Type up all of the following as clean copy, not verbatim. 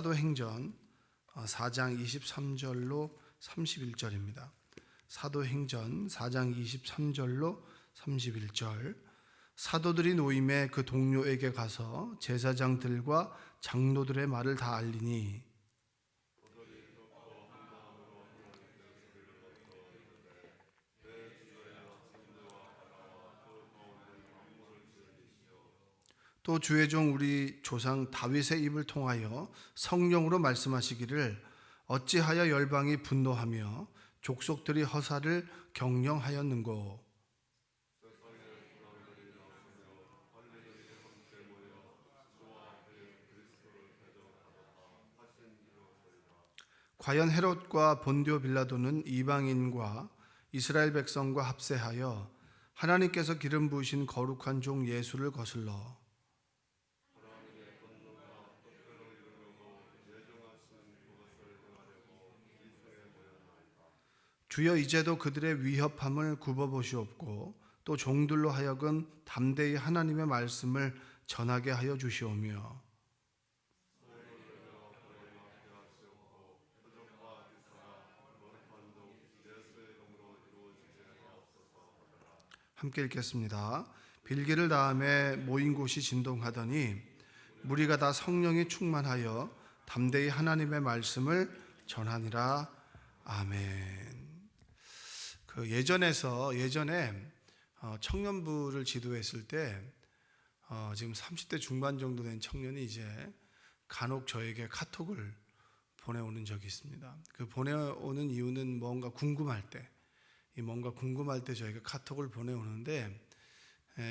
사도행전 4장 23절로 31절입니다. 사도행전 4장 23절로 31절. 사도들이 노임에 그 동료에게 가서 제사장들과 장로들의 말을 다 알리니 또 주의 종 우리 조상 다윗의 입을 통하여 성령으로 말씀하시기를 어찌하여 열방이 분노하며 족속들이 허사를 경영하였는고. 과연 헤롯과 본디오 빌라도는 이방인과 이스라엘 백성과 합세하여 하나님께서 기름 부으신 거룩한 종 예수를 거슬러 주여 이제도 그들의 위협함을 굽어보시옵고 또 종들로 하여금 담대히 하나님의 말씀을 전하게 하여 주시오며 함께 읽겠습니다. 빌기를 다음에 모인 곳이 진동하더니 무리가 다 성령이 충만하여 담대히 하나님의 말씀을 전하니라. 아멘. 예전에 청년부를 지도했을 때 지금 30대 중반 정도 된 청년이 이제 간혹 저에게 카톡을 보내오는 적이 있습니다. 그 보내오는 이유는 뭔가 궁금할 때 저에게 카톡을 보내오는데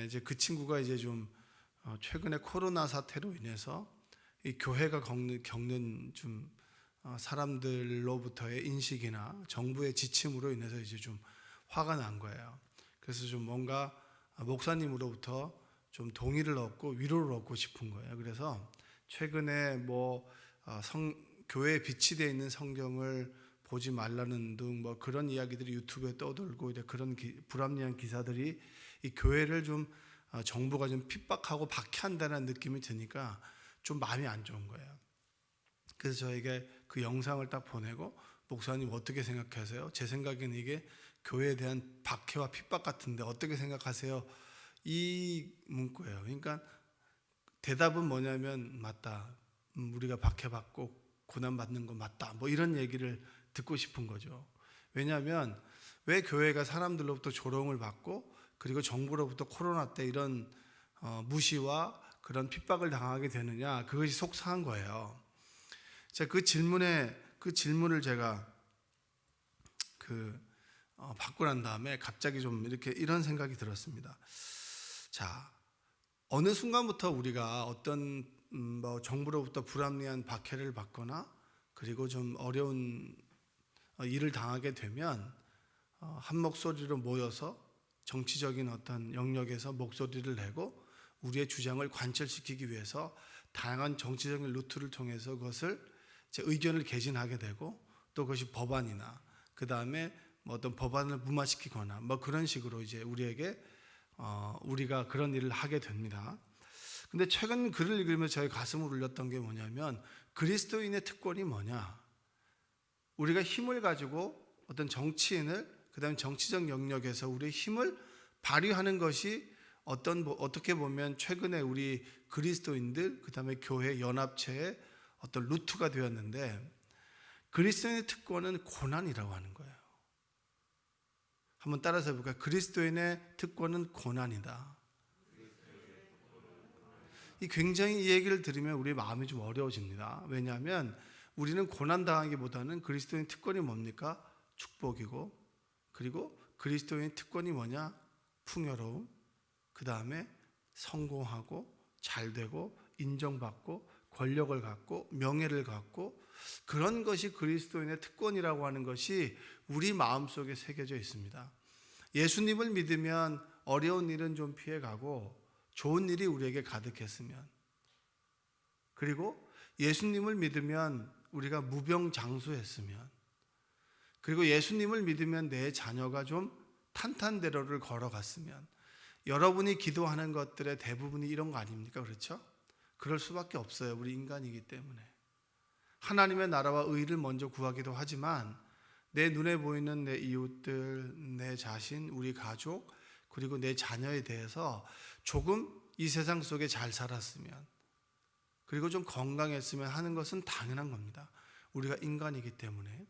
이제 그 친구가 이제 좀 최근에 코로나 사태로 인해서 이 교회가 겪는 좀 사람들로부터의 인식이나 정부의 지침으로 인해서 이제 좀 화가 난 거예요. 그래서 좀 뭔가 목사님으로부터 좀 동의를 얻고 위로를 얻고 싶은 거예요. 그래서 최근에 교회에 비치되어 있는 성경을 보지 말라는 등 그런 이야기들이 유튜브에 떠돌고 이제 그런 불합리한 기사들이 이 교회를 좀 정부가 좀 핍박하고 박해한다는 느낌이 드니까 좀 마음이 안 좋은 거예요. 그래서 저에게 그 영상을 딱 보내고 목사님 어떻게 생각하세요? 제 생각에는 이게 교회에 대한 박해와 핍박 같은데 어떻게 생각하세요? 이 문구예요. 그러니까 대답은 뭐냐면 맞다. 우리가 박해받고 고난받는 거 맞다. 이런 얘기를 듣고 싶은 거죠. 왜냐하면 왜 교회가 사람들로부터 조롱을 받고 그리고 정부로부터 코로나 때 이런 무시와 그런 핍박을 당하게 되느냐, 그것이 속상한 거예요. 자, 그 질문을 제가 받고 난 다음에 갑자기 좀 이런 생각이 들었습니다. 자, 어느 순간부터 우리가 어떤 정부로부터 불합리한 박해를 받거나 그리고 좀 어려운 일을 당하게 되면 한 목소리로 모여서 정치적인 어떤 영역에서 목소리를 내고 우리의 주장을 관철시키기 위해서 다양한 정치적인 루트를 통해서 그것을 제 의견을 개진하게 되고 또 그것이 법안이나 그 다음에 어떤 법안을 무마시키거나 그런 식으로 이제 우리가 그런 일을 하게 됩니다. 근데 최근 글을 읽으면서 저의 가슴을 울렸던 게 뭐냐면 그리스도인의 특권이 뭐냐? 우리가 힘을 가지고 어떤 정치인을 그다음에 정치적 영역에서 우리의 힘을 발휘하는 것이 어떻게 보면 최근에 우리 그리스도인들 그다음에 교회 연합체의 어떤 루트가 되었는데 그리스도인의 특권은 고난이라고 하는 거예요. 한번 따라서 해볼까요? 그리스도인의 특권은 고난이다. 굉장히 이 얘기를 들으면 우리 마음이 좀 어려워집니다. 왜냐하면 우리는 고난당하기보다는 그리스도인의 특권이 뭡니까? 축복이고 그리고 그리스도인의 특권이 뭐냐? 풍요로움, 그 다음에 성공하고 잘되고 인정받고 권력을 갖고 명예를 갖고 그런 것이 그리스도인의 특권이라고 하는 것이 우리 마음속에 새겨져 있습니다. 예수님을 믿으면 어려운 일은 좀 피해가고 좋은 일이 우리에게 가득했으면, 그리고 예수님을 믿으면 우리가 무병장수했으면, 그리고 예수님을 믿으면 내 자녀가 좀 탄탄대로를 걸어갔으면, 여러분이 기도하는 것들의 대부분이 이런 거 아닙니까? 그렇죠? 그럴 수밖에 없어요. 우리 인간이기 때문에. 하나님의 나라와 의를 먼저 구하기도 하지만 내 눈에 보이는 내 이웃들, 내 자신, 우리 가족, 그리고 내 자녀에 대해서 조금 이 세상 속에 잘 살았으면, 그리고 좀 건강했으면 하는 것은 당연한 겁니다. 우리가 인간이기 때문에.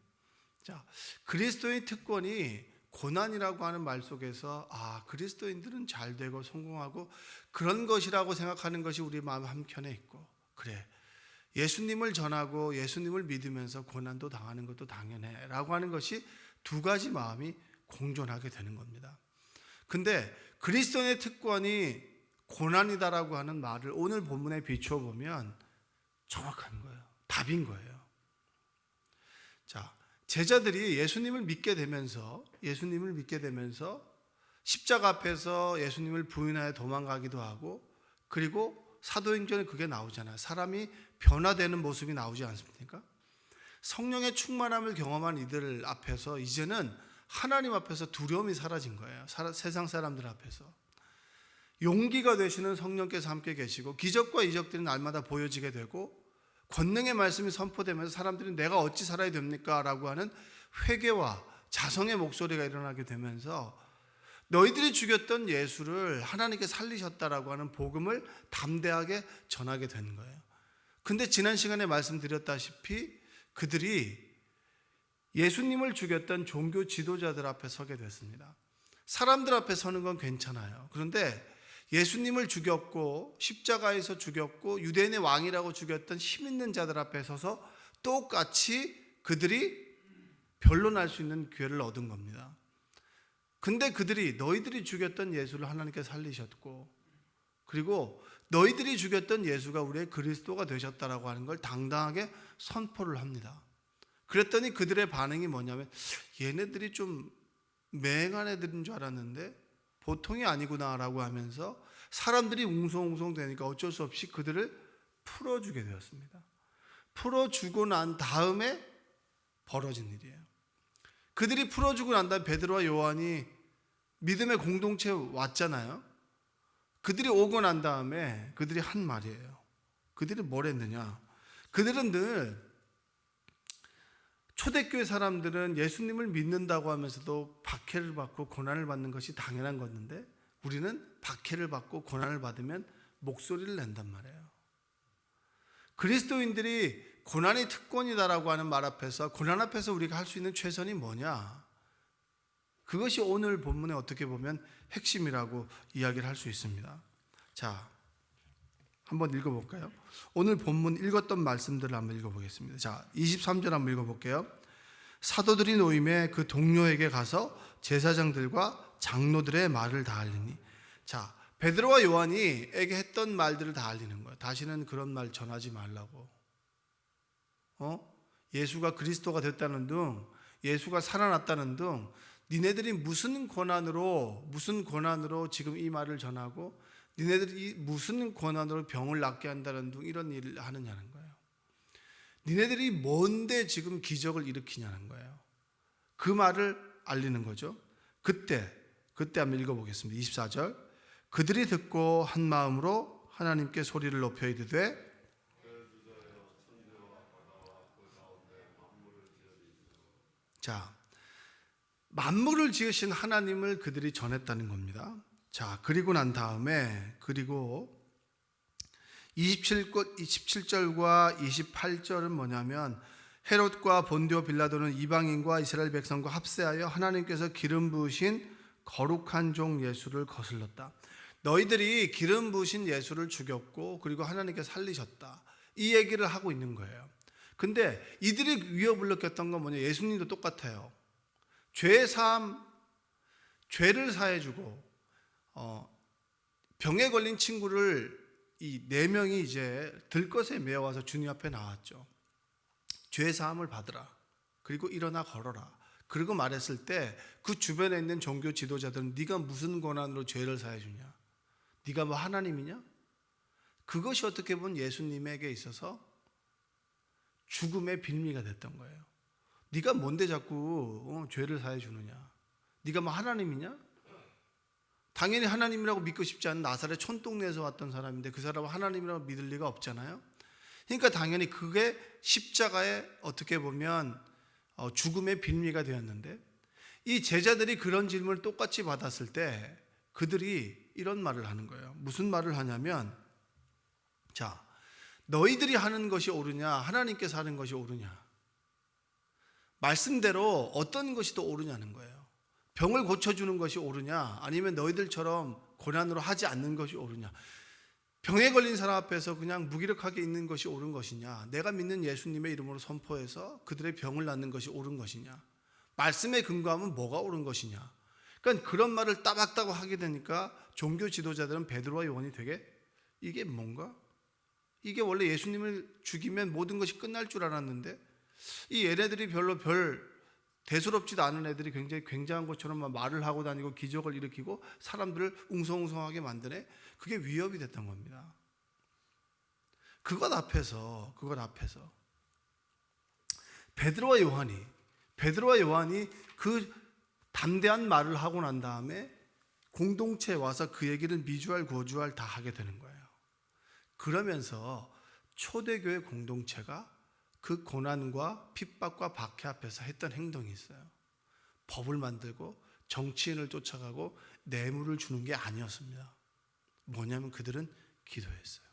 자, 그리스도의 특권이 고난이라고 하는 말 속에서 그리스도인들은 잘 되고 성공하고 그런 것이라고 생각하는 것이 우리 마음 한켠에 있고, 그래, 예수님을 전하고 예수님을 믿으면서 고난도 당하는 것도 당연해 라고 하는 것이 두 가지 마음이 공존하게 되는 겁니다. 근데 그리스도의 특권이 고난이다라고 하는 말을 오늘 본문에 비춰보면 정확한 거예요. 답인 거예요. 자, 제자들이 예수님을 믿게 되면서 십자가 앞에서 예수님을 부인하여 도망가기도 하고, 그리고 사도행전에 그게 나오잖아요. 사람이 변화되는 모습이 나오지 않습니까? 성령의 충만함을 경험한 이들 앞에서 이제는 하나님 앞에서 두려움이 사라진 거예요. 세상 사람들 앞에서. 용기가 되시는 성령께서 함께 계시고 기적과 이적들이 날마다 보여지게 되고 권능의 말씀이 선포되면서 사람들이 내가 어찌 살아야 됩니까? 라고 하는 회개와 자성의 목소리가 일어나게 되면서 너희들이 죽였던 예수를 하나님께 살리셨다라고 하는 복음을 담대하게 전하게 되는 거예요. 근데 지난 시간에 말씀드렸다시피 그들이 예수님을 죽였던 종교 지도자들 앞에 서게 됐습니다. 사람들 앞에 서는 건 괜찮아요. 그런데 예수님을 죽였고 십자가에서 죽였고 유대인의 왕이라고 죽였던 힘 있는 자들 앞에 서서 똑같이 그들이 변론할 수 있는 기회를 얻은 겁니다. 근데 그들이 너희들이 죽였던 예수를 하나님께 살리셨고, 그리고 너희들이 죽였던 예수가 우리의 그리스도가 되셨다라고 하는 걸 당당하게 선포를 합니다. 그랬더니 그들의 반응이 뭐냐면 얘네들이 좀 맹한 애들인 줄 알았는데 보통이 아니구나라고 하면서 사람들이 웅성웅성 되니까 어쩔 수 없이 그들을 풀어주게 되었습니다. 풀어주고 난 다음에 벌어진 일이에요. 그들이 풀어주고 난 다음에 베드로와 요한이 믿음의 공동체에 왔잖아요. 그들이 오고 난 다음에 그들이 한 말이에요. 그들이 뭘 했느냐? 그들은 늘 초대교회 사람들은 예수님을 믿는다고 하면서도 박해를 받고 고난을 받는 것이 당연한 건데 우리는 박해를 받고 고난을 받으면 목소리를 낸단 말이에요. 그리스도인들이 고난이 특권이다라고 하는 말 앞에서, 고난 앞에서 우리가 할 수 있는 최선이 뭐냐? 그것이 오늘 본문에 어떻게 보면 핵심이라고 이야기를 할 수 있습니다. 자, 한번 읽어볼까요? 오늘 본문 읽었던 말씀들을 한번 읽어보겠습니다. 자, 23절 한번 읽어볼게요. 사도들이 노임에 그 동료에게 가서 제사장들과 장로들의 말을 다 알리니. 자, 베드로와 요한이에게 했던 말들을 다 알리는 거예요. 다시는 그런 말 전하지 말라고. 예수가 그리스도가 됐다는 등, 예수가 살아났다는 등, 니네들이 무슨 권한으로 지금 이 말을 전하고 니네들이 무슨 권한으로 병을 낫게 한다는 등 이런 일을 하느냐는 거예요. 니네들이 뭔데 지금 기적을 일으키냐는 거예요. 그 말을 알리는 거죠. 그때 한번 읽어보겠습니다. 24절. 그들이 듣고 한 마음으로 하나님께 소리를 높여 이르되 자, 만물을 지으신 하나님을 그들이 전했다는 겁니다. 자, 그리고 난 다음에 27절과 28절은 뭐냐면 헤롯과 본디오 빌라도는 이방인과 이스라엘 백성과 합세하여 하나님께서 기름 부으신 거룩한 종 예수를 거슬렀다. 너희들이 기름 부으신 예수를 죽였고 그리고 하나님께 살리셨다. 이 얘기를 하고 있는 거예요. 근데 이들이 위협을 느꼈던 건 뭐냐? 예수님도 똑같아요. 죄를 사해주고 병에 걸린 친구를 이 4명이 이제 들것에 메어와서 주님 앞에 나왔죠. 죄 사함을 받으라. 그리고 일어나 걸어라. 그리고 말했을 때 그 주변에 있는 종교 지도자들은 네가 무슨 권한으로 죄를 사해주냐? 네가 뭐 하나님이냐? 그것이 어떻게 보면 예수님에게 있어서 죽음의 빌미가 됐던 거예요. 네가 뭔데 자꾸 죄를 사해주느냐? 네가 뭐 하나님이냐? 당연히 하나님이라고 믿고 싶지 않은 나사렛 촌동네에서 왔던 사람인데 그 사람은 하나님이라고 믿을 리가 없잖아요. 그러니까 당연히 그게 십자가에 어떻게 보면 죽음의 빌미가 되었는데, 이 제자들이 그런 질문을 똑같이 받았을 때 그들이 이런 말을 하는 거예요. 무슨 말을 하냐면, 자, 너희들이 하는 것이 옳으냐, 하나님께서 하는 것이 옳으냐, 말씀대로 어떤 것이 더 옳으냐는 거예요. 병을 고쳐주는 것이 옳으냐, 아니면 너희들처럼 고난으로 하지 않는 것이 옳으냐, 병에 걸린 사람 앞에서 그냥 무기력하게 있는 것이 옳은 것이냐, 내가 믿는 예수님의 이름으로 선포해서 그들의 병을 낫는 것이 옳은 것이냐, 말씀에 근거하면 뭐가 옳은 것이냐. 그러니까 그런 말을 따박따박 하게 되니까 종교 지도자들은 베드로와 요한이 되게, 이게 뭔가? 이게 원래 예수님을 죽이면 모든 것이 끝날 줄 알았는데, 이 얘네들이 별로 대수롭지도 않은 애들이 굉장히 굉장한 것처럼 말을 하고 다니고 기적을 일으키고 사람들을 웅성웅성하게 만드네. 그게 위협이 됐던 겁니다. 그것 앞에서 베드로와 요한이 그 담대한 말을 하고 난 다음에 공동체에 와서 그 얘기를 미주알 고주알 다 하게 되는 거예요. 그러면서 초대교회 공동체가 그 고난과 핍박과 박해 앞에서 했던 행동이 있어요. 법을 만들고 정치인을 쫓아가고 뇌물을 주는 게 아니었습니다. 뭐냐면 그들은 기도했어요.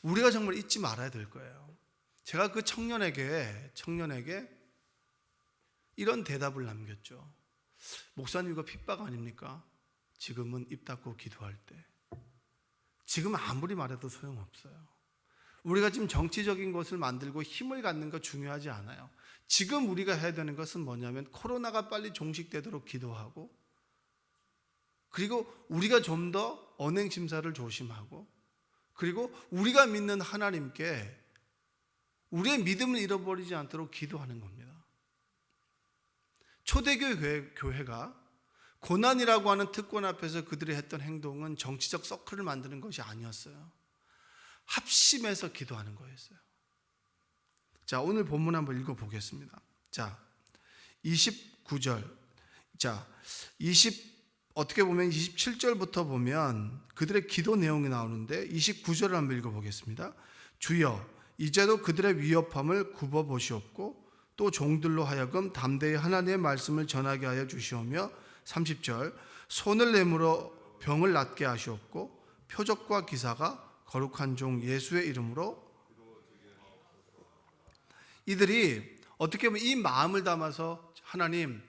우리가 정말 잊지 말아야 될 거예요. 제가 그 청년에게 이런 대답을 남겼죠. 목사님, 이거 핍박 아닙니까? 지금은 입 닫고 기도할 때. 지금 아무리 말해도 소용없어요. 우리가 지금 정치적인 것을 만들고 힘을 갖는 거 중요하지 않아요. 지금 우리가 해야 되는 것은 뭐냐면 코로나가 빨리 종식되도록 기도하고, 그리고 우리가 좀 더 언행심사를 조심하고, 그리고 우리가 믿는 하나님께 우리의 믿음을 잃어버리지 않도록 기도하는 겁니다. 초대교회가 고난이라고 하는 특권 앞에서 그들이 했던 행동은 정치적 서클을 만드는 것이 아니었어요. 합심해서 기도하는 거였어요. 자, 오늘 본문 한번 읽어보겠습니다. 자, 29절. 자, 어떻게 보면 27절부터 보면 그들의 기도 내용이 나오는데 29절을 한번 읽어보겠습니다. 주여, 이제도 그들의 위협함을 굽어보시옵고 또 종들로 하여금 담대히 하나님의 말씀을 전하게 하여 주시오며, 30절, 손을 내밀어 병을 낫게 하시옵고 표적과 기사가 거룩한 종 예수의 이름으로. 이들이 어떻게 보면 이 마음을 담아서, 하나님,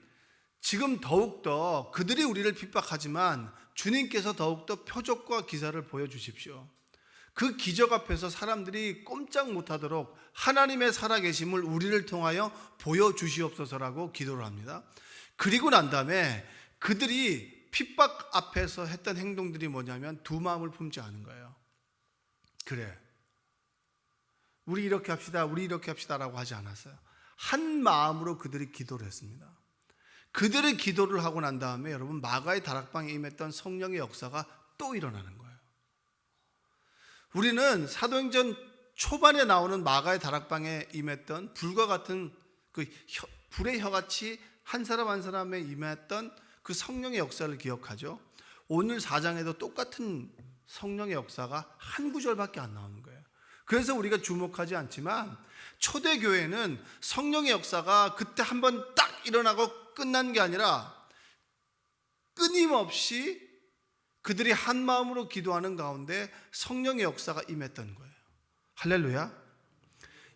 지금 더욱더 그들이 우리를 핍박하지만 주님께서 더욱더 표적과 기사를 보여주십시오. 그 기적 앞에서 사람들이 꼼짝 못하도록 하나님의 살아계심을 우리를 통하여 보여주시옵소서라고 기도를 합니다. 그리고 난 다음에 그들이 핍박 앞에서 했던 행동들이 뭐냐면 두 마음을 품지 않은 거예요. 그래, 우리 이렇게 합시다라고 하지 않았어요. 한 마음으로 그들이 기도를 했습니다. 그들의 기도를 하고 난 다음에 여러분, 마가의 다락방에 임했던 성령의 역사가 또 일어나는 거예요. 우리는 사도행전 초반에 나오는 마가의 다락방에 임했던 불과 같은 그 불의 혀같이 한 사람 한 사람에 임했던 그 성령의 역사를 기억하죠. 오늘 4장에도 똑같은 성령의 역사가 한 구절밖에 안 나오는 거예요. 그래서 우리가 주목하지 않지만 초대교회는 성령의 역사가 그때 한번 딱 일어나고 끝난 게 아니라 끊임없이 그들이 한 마음으로 기도하는 가운데 성령의 역사가 임했던 거예요. 할렐루야.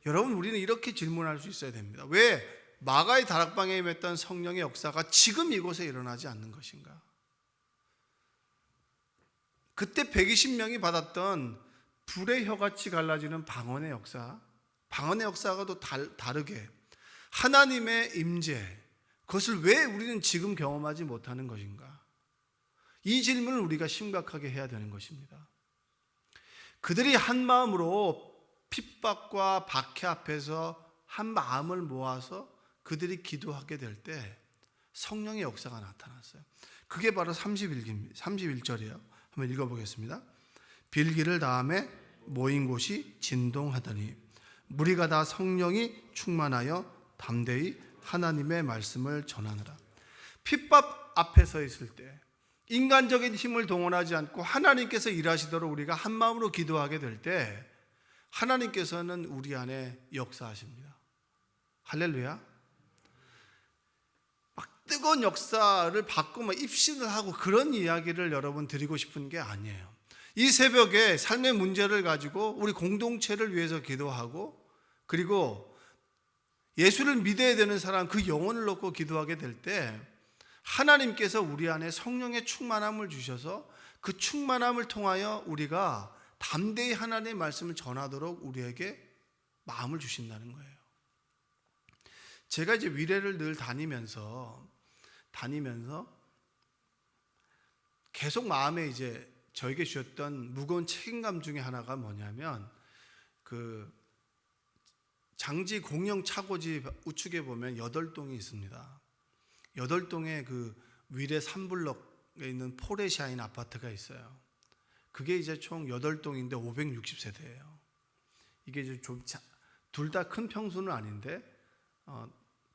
여러분, 우리는 이렇게 질문할 수 있어야 됩니다. 왜 마가의 다락방에 임했던 성령의 역사가 지금 이곳에 일어나지 않는 것인가? 그때 120명이 받았던 불의 혀같이 갈라지는 방언의 역사가 또 다르게 하나님의 임재, 그것을 왜 우리는 지금 경험하지 못하는 것인가? 이 질문을 우리가 심각하게 해야 되는 것입니다. 그들이 한 마음으로 핍박과 박해 앞에서 한 마음을 모아서 그들이 기도하게 될 때 성령의 역사가 나타났어요. 그게 바로 31절이에요. 한번 읽어보겠습니다. 빌기를 다음에 모인 곳이 진동하더니 무리가 다 성령이 충만하여 담대히 하나님의 말씀을 전하느라. 핍박 앞에 서 있을 때 인간적인 힘을 동원하지 않고 하나님께서 일하시도록 우리가 한 마음으로 기도하게 될 때 하나님께서는 우리 안에 역사하십니다. 할렐루야. 막 뜨거운 역사를 받고 막 입신을 하고 그런 이야기를 여러분 드리고 싶은 게 아니에요. 이 새벽에 삶의 문제를 가지고 우리 공동체를 위해서 기도하고, 그리고 예수를 믿어야 되는 사람, 그 영혼을 놓고 기도하게 될 때 하나님께서 우리 안에 성령의 충만함을 주셔서 그 충만함을 통하여 우리가 담대히 하나님의 말씀을 전하도록 우리에게 마음을 주신다는 거예요. 제가 이제 위례를 늘 다니면서 계속 마음에 이제 저에게 주셨던 무거운 책임감 중에 하나가 뭐냐면, 그 장지 공영 차고지 우측에 보면 8동이 있습니다. 8동에 그 위례 3블럭에 있는 포레샤인 아파트가 있어요. 그게 이제 총 8동인데 560세대예요. 이게 이제 좀 둘 다 큰 평수는 아닌데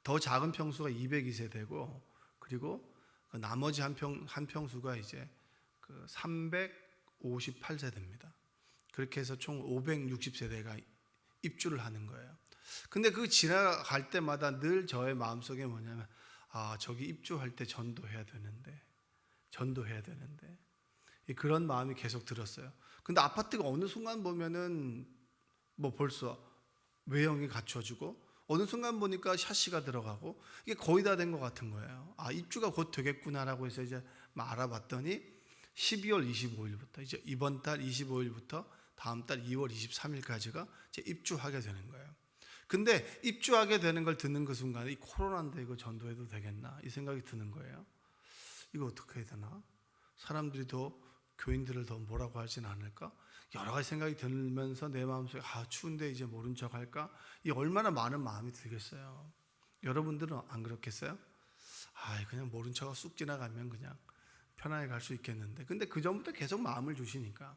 더 작은 평수가 202세대고, 그리고 나머지 한 평수가 이제 그 358세대입니다. 그렇게 해서 총 560세대가 입주를 하는 거예요. 근데 그 지나갈 때마다 늘 저의 마음속에 뭐냐면, 저기 입주할 때 전도해야 되는데 그런 마음이 계속 들었어요. 근데 아파트가 어느 순간 보면은 뭐 벌써 외형이 갖춰지고, 어느 순간 보니까 샤시가 들어가고, 이게 거의 다 된 것 같은 거예요. 입주가 곧 되겠구나라고 해서 이제 막 알아봤더니 12월 25일부터 이제 이번 달 25일부터 다음 달 2월 23일까지가 이제 입주하게 되는 거예요. 근데 입주하게 되는 걸 듣는 그 순간에 이 코로나인데 이거 전도해도 되겠나 이 생각이 드는 거예요. 이거 어떻게 해야 되나? 사람들이 더 교인들을 더 뭐라고 하진 않을까? 여러 가지 생각이 들면서 내 마음속에 추운데 이제 모른 척 할까? 이 얼마나 많은 마음이 들겠어요. 여러분들은 안 그렇겠어요? 그냥 모른 척하고 쑥 지나가면 그냥 편하게 갈 수 있겠는데, 근데 그 전부터 계속 마음을 주시니까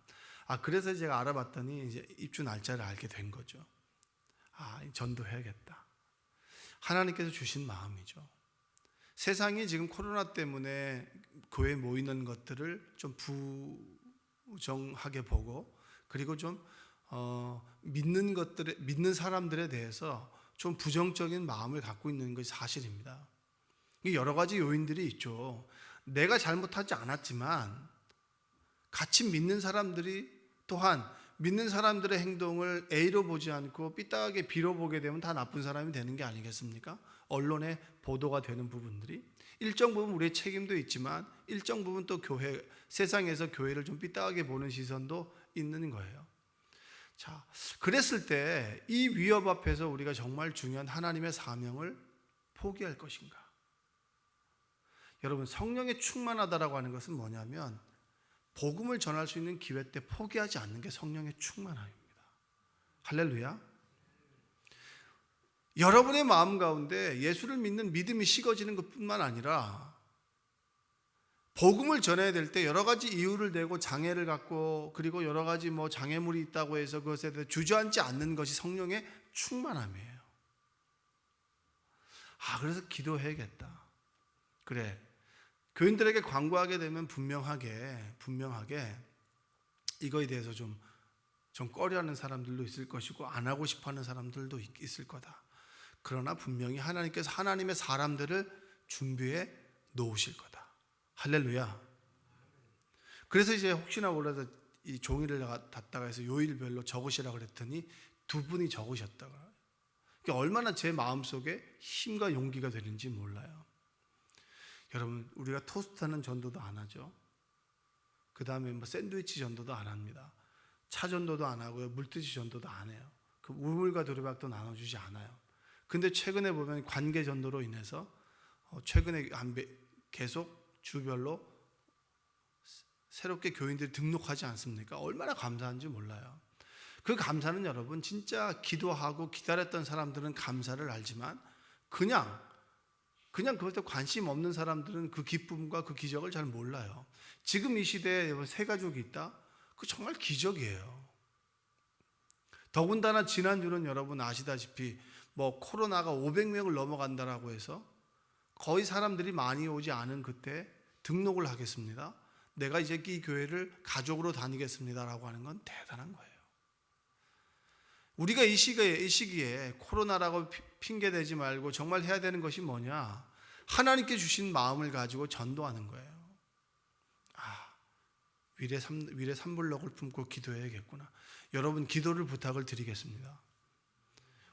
그래서 제가 알아봤더니 이제 입주 날짜를 알게 된 거죠. 전도해야겠다. 하나님께서 주신 마음이죠. 세상이 지금 코로나 때문에 교회에 모이는 것들을 좀 부정하게 보고, 그리고 좀 믿는 사람들에 대해서 좀 부정적인 마음을 갖고 있는 것이 사실입니다. 여러 가지 요인들이 있죠. 내가 잘못하지 않았지만 같이 믿는 사람들이 또한 믿는 사람들의 행동을 A로 보지 않고 삐딱하게 B로 보게 되면 다 나쁜 사람이 되는 게 아니겠습니까? 언론에 보도가 되는 부분들이 일정 부분 우리의 책임도 있지만, 일정 부분 또 세상에서 교회를 좀 삐딱하게 보는 시선도 있는 거예요. 자, 그랬을 때 이 위협 앞에서 우리가 정말 중요한 하나님의 사명을 포기할 것인가? 여러분, 성령에 충만하다라고 하는 것은 뭐냐면 복음을 전할 수 있는 기회 때 포기하지 않는 게 성령의 충만함입니다. 할렐루야. 여러분의 마음 가운데 예수를 믿는 믿음이 식어지는 것뿐만 아니라 복음을 전해야 될 때 여러 가지 이유를 대고 장애를 갖고, 그리고 여러 가지 장애물이 있다고 해서 그것에 대해 주저앉지 않는 것이 성령의 충만함이에요. 그래서 기도해야겠다. 그래, 교인들에게 광고하게 되면 분명하게 이거에 대해서 좀 꺼려하는 사람들도 있을 것이고 안 하고 싶어하는 사람들도 있을 거다. 그러나 분명히 하나님께서 하나님의 사람들을 준비해 놓으실 거다. 할렐루야. 그래서 이제 혹시나 몰라서 이 종이를 갖다가 해서 요일별로 적으시라 그랬더니 2분이 적으셨다가, 얼마나 제 마음속에 힘과 용기가 되는지 몰라요. 여러분, 우리가 토스트하는 전도도 안 하죠. 그 다음에 샌드위치 전도도 안 합니다. 차 전도도 안 하고요. 물티슈 전도도 안 해요. 그 우물과 두레박도 나눠주지 않아요. 근데 최근에 보면 관계 전도로 인해서 최근에 계속 주별로 새롭게 교인들이 등록하지 않습니까? 얼마나 감사한지 몰라요. 그 감사는 여러분, 진짜 기도하고 기다렸던 사람들은 감사를 알지만 그냥 그것에 관심 없는 사람들은 그 기쁨과 그 기적을 잘 몰라요. 지금 이 시대에 새 가족이 있다? 그 정말 기적이에요. 더군다나 지난주는 여러분 아시다시피 코로나가 500명을 넘어간다라고 해서 거의 사람들이 많이 오지 않은 그때 등록을 하겠습니다. 내가 이제 이 교회를 가족으로 다니겠습니다라고 하는 건 대단한 거예요. 우리가 이 시기에 코로나라고 핑계 대지 말고 정말 해야 되는 것이 뭐냐? 하나님께 주신 마음을 가지고 전도하는 거예요. 위례 산불록을 품고 기도해야겠구나. 여러분, 기도를 부탁을 드리겠습니다.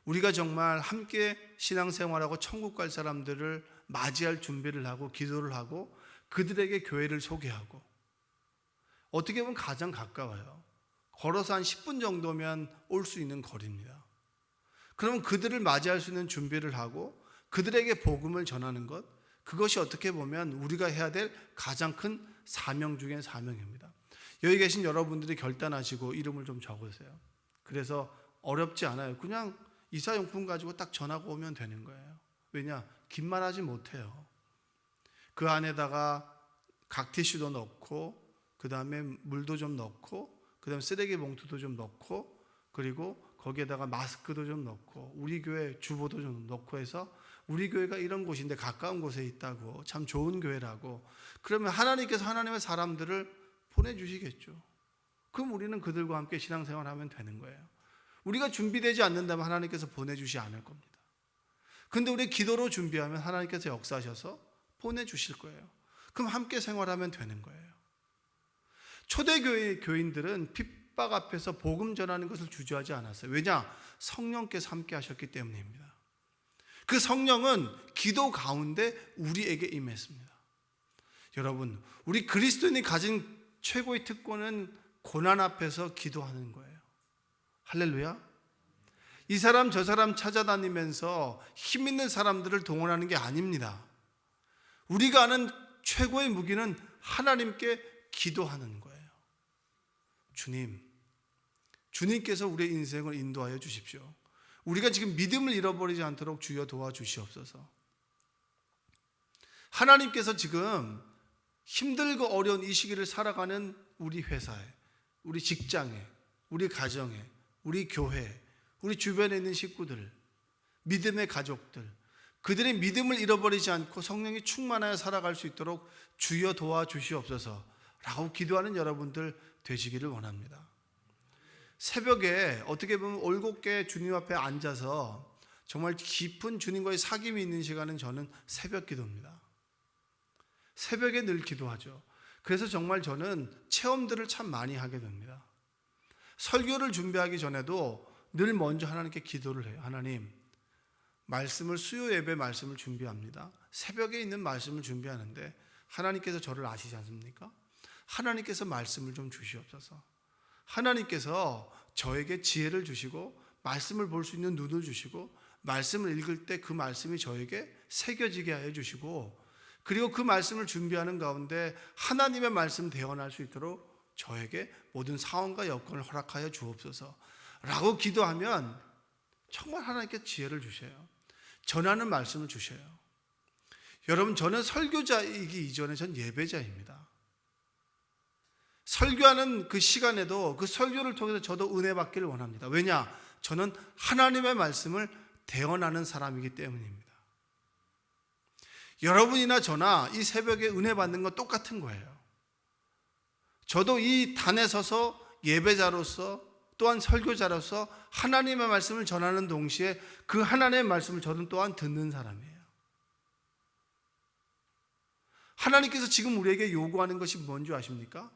우리가 정말 함께 신앙생활하고 천국 갈 사람들을 맞이할 준비를 하고 기도를 하고 그들에게 교회를 소개하고, 어떻게 보면 가장 가까워요. 걸어서 한 10분 정도면 올 수 있는 거리입니다. 그러면 그들을 맞이할 수 있는 준비를 하고 그들에게 복음을 전하는 것, 그것이 어떻게 보면 우리가 해야 될 가장 큰 사명 중에 사명입니다. 여기 계신 여러분들이 결단하시고 이름을 좀 적으세요. 그래서 어렵지 않아요. 그냥 이사용품 가지고 딱 전하고 오면 되는 거예요. 왜냐? 긴 말 하지 못해요. 그 안에다가 각티슈도 넣고, 그 다음에 물도 좀 넣고, 그 다음에 쓰레기 봉투도 좀 넣고, 그리고 거기에다가 마스크도 좀 넣고, 우리 교회 주보도 좀 넣고 해서 우리 교회가 이런 곳인데 가까운 곳에 있다고, 참 좋은 교회라고, 그러면 하나님께서 하나님의 사람들을 보내주시겠죠. 그럼 우리는 그들과 함께 신앙생활하면 되는 거예요. 우리가 준비되지 않는다면 하나님께서 보내주시 않을 겁니다. 근데 우리 기도로 준비하면 하나님께서 역사하셔서 보내주실 거예요. 그럼 함께 생활하면 되는 거예요. 초대교회 교인들은 핍박 앞에서 복음 전하는 것을 주저하지 않았어요. 왜냐? 성령께서 함께 하셨기 때문입니다. 그 성령은 기도 가운데 우리에게 임했습니다. 여러분, 우리 그리스도인이 가진 최고의 특권은 고난 앞에서 기도하는 거예요. 할렐루야. 이 사람 저 사람 찾아다니면서 힘 있는 사람들을 동원하는 게 아닙니다. 우리가 아는 최고의 무기는 하나님께 기도하는 거예요. 주님께서 우리의 인생을 인도하여 주십시오. 우리가 지금 믿음을 잃어버리지 않도록 주여 도와주시옵소서. 하나님께서 지금 힘들고 어려운 이 시기를 살아가는 우리 회사에, 우리 직장에, 우리 가정에, 우리 교회, 우리 주변에 있는 식구들, 믿음의 가족들, 그들의 믿음을 잃어버리지 않고 성령이 충만하여 살아갈 수 있도록 주여 도와주시옵소서 라고 기도하는 여러분들 되시기를 원합니다. 새벽에 어떻게 보면 올곧게 주님 앞에 앉아서 정말 깊은 주님과의 사귐이 있는 시간은 저는 새벽 기도입니다. 새벽에 늘 기도하죠. 그래서 정말 저는 체험들을 참 많이 하게 됩니다. 설교를 준비하기 전에도 늘 먼저 하나님께 기도를 해요. 하나님, 말씀을 수요 예배 말씀을 준비합니다. 새벽에 있는 말씀을 준비하는데 하나님께서 저를 아시지 않습니까? 하나님께서 말씀을 좀 주시옵소서. 하나님께서 저에게 지혜를 주시고 말씀을 볼 수 있는 눈을 주시고 말씀을 읽을 때 그 말씀이 저에게 새겨지게 하여 주시고, 그리고 그 말씀을 준비하는 가운데 하나님의 말씀 대언할 수 있도록 저에게 모든 상황과 여건을 허락하여 주옵소서 라고 기도하면 정말 하나님께 지혜를 주셔요. 전하는 말씀을 주셔요. 여러분, 저는 설교자이기 이전에 전 예배자입니다. 설교하는 그 시간에도 그 설교를 통해서 저도 은혜 받기를 원합니다. 왜냐? 저는 하나님의 말씀을 대언하는 사람이기 때문입니다. 여러분이나 저나 이 새벽에 은혜 받는 건 똑같은 거예요. 저도 이 단에 서서 예배자로서 또한 설교자로서 하나님의 말씀을 전하는 동시에 그 하나님의 말씀을 저는 또한 듣는 사람이에요. 하나님께서 지금 우리에게 요구하는 것이 뭔지 아십니까?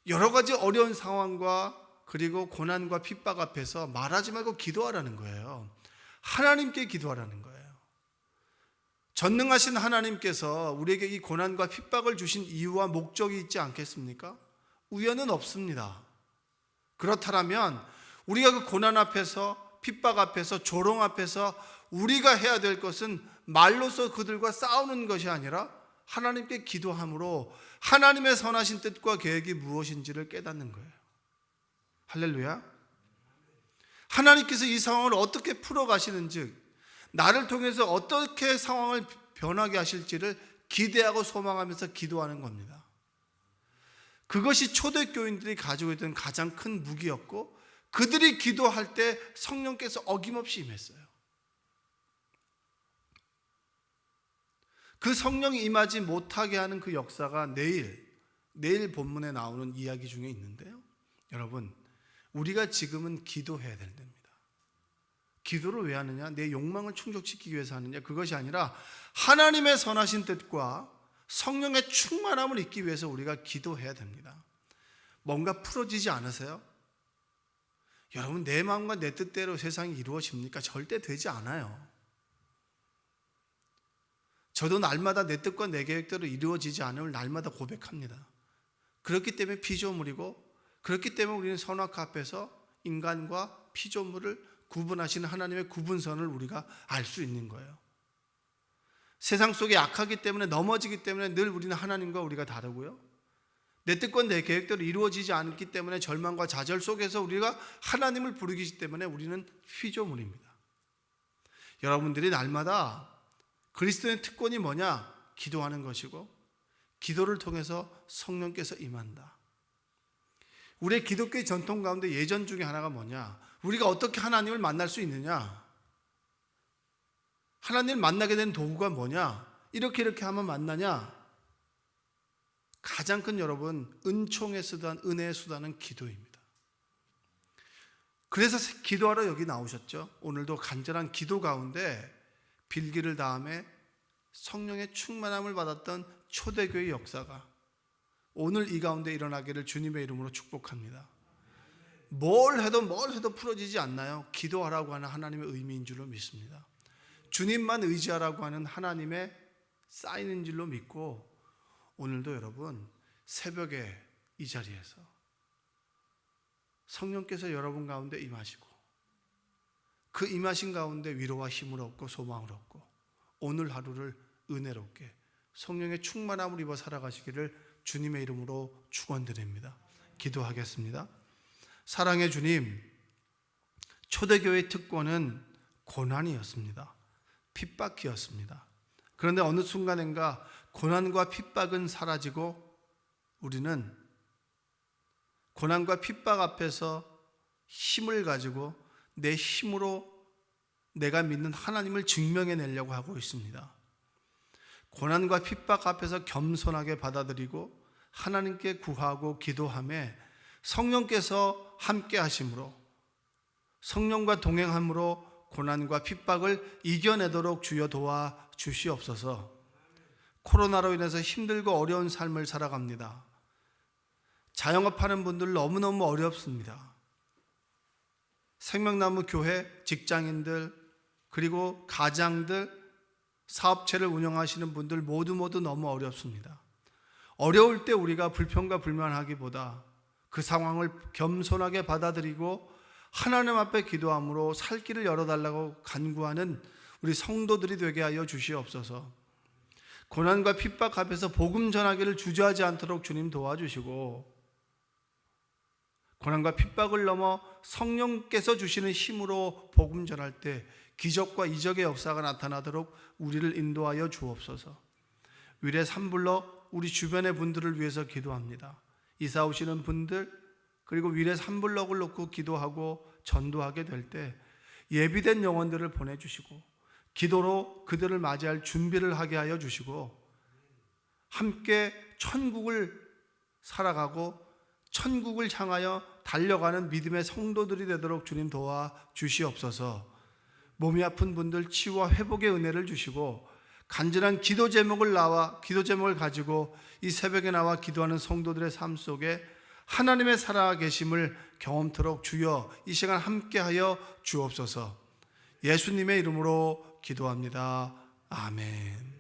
여러 가지 어려운 상황과 그리고 고난과 핍박 앞에서 말하지 말고 기도하라는 거예요. 하나님께 기도하라는 거예요. 전능하신 하나님께서 우리에게 이 고난과 핍박을 주신 이유와 목적이 있지 않겠습니까? 우연은 없습니다. 그렇다면 우리가 그 고난 앞에서, 핍박 앞에서, 조롱 앞에서 우리가 해야 될 것은 말로서 그들과 싸우는 것이 아니라 하나님께 기도함으로 하나님의 선하신 뜻과 계획이 무엇인지를 깨닫는 거예요. 할렐루야. 하나님께서 이 상황을 어떻게 풀어가시는지, 나를 통해서 어떻게 상황을 변하게 하실지를 기대하고 소망하면서 기도하는 겁니다. 그것이 초대교인들이 가지고 있던 가장 큰 무기였고, 그들이 기도할 때 성령께서 어김없이 임했어요. 그 성령이 임하지 못하게 하는 그 역사가 내일 본문에 나오는 이야기 중에 있는데요. 여러분, 우리가 지금은 기도해야 됩니다. 기도를 왜 하느냐? 내 욕망을 충족시키기 위해서 하느냐? 그것이 아니라 하나님의 선하신 뜻과 성령의 충만함을 잊기 위해서 우리가 기도해야 됩니다. 뭔가 풀어지지 않으세요? 여러분, 내 마음과 내 뜻대로 세상이 이루어집니까? 절대 되지 않아요. 저도 날마다 내 뜻과 내 계획대로 이루어지지 않음을 날마다 고백합니다. 그렇기 때문에 피조물이고, 그렇기 때문에 우리는 선악과 앞에서 인간과 피조물을 구분하시는 하나님의 구분선을 우리가 알 수 있는 거예요. 세상 속에 약하기 때문에, 넘어지기 때문에 늘 우리는 하나님과 우리가 다르고요, 내 뜻과 내 계획대로 이루어지지 않기 때문에 절망과 좌절 속에서 우리가 하나님을 부르기 때문에 우리는 피조물입니다. 여러분들이 날마다 그리스도의 특권이 뭐냐? 기도하는 것이고, 기도를 통해서 성령께서 임한다. 우리의 기독교의 전통 가운데 예전 중에 하나가 뭐냐? 우리가 어떻게 하나님을 만날 수 있느냐? 하나님을 만나게 된 도구가 뭐냐? 이렇게 하면 만나냐? 가장 큰 여러분, 은총의 수단, 은혜의 수단은 기도입니다. 그래서 기도하러 여기 나오셨죠. 오늘도 간절한 기도 가운데 빌기를 다음에 성령의 충만함을 받았던 초대교회 역사가 오늘 이 가운데 일어나기를 주님의 이름으로 축복합니다. 뭘 해도 풀어지지 않나요? 기도하라고 하는 하나님의 의미인 줄로 믿습니다. 주님만 의지하라고 하는 하나님의 사인인 줄로 믿고, 오늘도 여러분 새벽에 이 자리에서 성령께서 여러분 가운데 임하시고, 그 임하신 가운데 위로와 힘을 얻고 소망을 얻고, 오늘 하루를 은혜롭게 성령의 충만함을 입어 살아가시기를 주님의 이름으로 축원드립니다. 기도하겠습니다. 사랑의 주님, 초대교회의 특권은 고난이었습니다. 핍박이었습니다. 그런데 어느 순간인가 고난과 핍박은 사라지고 우리는 고난과 핍박 앞에서 힘을 가지고 내 힘으로 내가 믿는 하나님을 증명해내려고 하고 있습니다. 고난과 핍박 앞에서 겸손하게 받아들이고 하나님께 구하고 기도하며 성령께서 함께 하심으로, 성령과 동행함으로 고난과 핍박을 이겨내도록 주여 도와 주시옵소서. 코로나로 인해서 힘들고 어려운 삶을 살아갑니다. 자영업하는 분들 너무너무 어렵습니다. 생명나무 교회, 직장인들, 그리고 가장들, 사업체를 운영하시는 분들 모두 너무 어렵습니다. 어려울 때 우리가 불평과 불만하기보다 그 상황을 겸손하게 받아들이고 하나님 앞에 기도함으로 살 길을 열어달라고 간구하는 우리 성도들이 되게 하여 주시옵소서. 고난과 핍박 앞에서 복음 전하기를 주저하지 않도록 주님 도와주시고, 고난과 핍박을 넘어 성령께서 주시는 힘으로 복음 전할 때 기적과 이적의 역사가 나타나도록 우리를 인도하여 주옵소서. 위례 3블럭 우리 주변의 분들을 위해서 기도합니다. 이사 오시는 분들, 그리고 위례 3블럭을 놓고 기도하고 전도하게 될 때 예비된 영혼들을 보내주시고 기도로 그들을 맞이할 준비를 하게 하여 주시고, 함께 천국을 살아가고 천국을 향하여 달려가는 믿음의 성도들이 되도록 주님 도와 주시옵소서. 몸이 아픈 분들 치유와 회복의 은혜를 주시고, 간절한 기도 제목을 가지고 이 새벽에 나와 기도하는 성도들의 삶 속에 하나님의 살아 계심을 경험토록 주여 이 시간 함께하여 주옵소서. 예수님의 이름으로 기도합니다. 아멘.